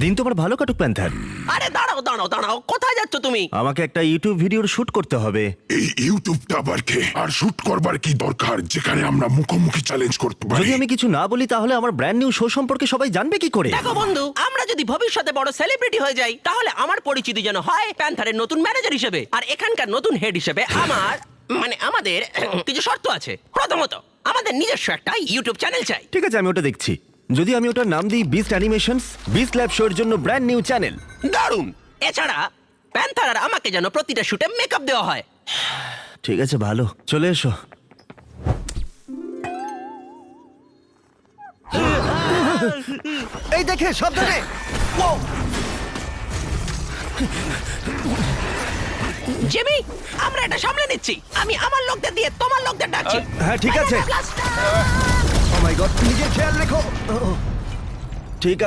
দিন তোমার ভালো কাটুক প্যান্থার। আরে দাঁড়াও দাঁড়াও দাঁড়াও, কোথায় যাচ্ছ তুমি? আমাকে একটা ইউটিউব ভিডিওর শুট করতে হবে। এই ইউটিউবটা আবার কে? আর শুট করবার কি দরকার যেখানে আমরা মুখোমুখি চ্যালেঞ্জ করতে পারি? যদি আমি কিছু না বলি তাহলে আমার ব্র্যান্ড নিউ শো সম্পর্কে সবাই জানবে কি করে? দেখো বন্ধু, আমরা যদি ভবিষ্যতে বড় সেলিব্রিটি হয়ে যাই তাহলে আমার পরিচিতি যেন হয় প্যান্থারের নতুন ম্যানেজার হিসেবে, আর এখানকার নতুন হেড হিসেবে আমাদের কিছু শর্ত আছে। প্রথমত, আমাদের নিজস্ব একটা ইউটিউব চ্যানেল চাই। ঠিক আছে, আমি ওটা দেখছি। যদি আমি ওটার নাম দিই বিস্ট অ্যানিমেশনস, বিস্ট ল্যাব শোর জন্য ব্র্যান্ড নিউ চ্যানেল। দারুণ। এছাড়া প্যান্থার আর আমাকে যেন প্রতিটা শুটে মেকআপ দেওয়া হয়। ঠিক আছে, ভালো, চলে এসো। এই দেখে সাবধানে। জিমি, আমরা এটা সামলে নিচ্ছি। আমি আমার লোকদের দিয়ে তোমার লোকদের ডাকছি। হ্যাঁ, ঠিক আছে। ও মাই গড, নিজের খেয়াল রেখো। ঠিক আছে।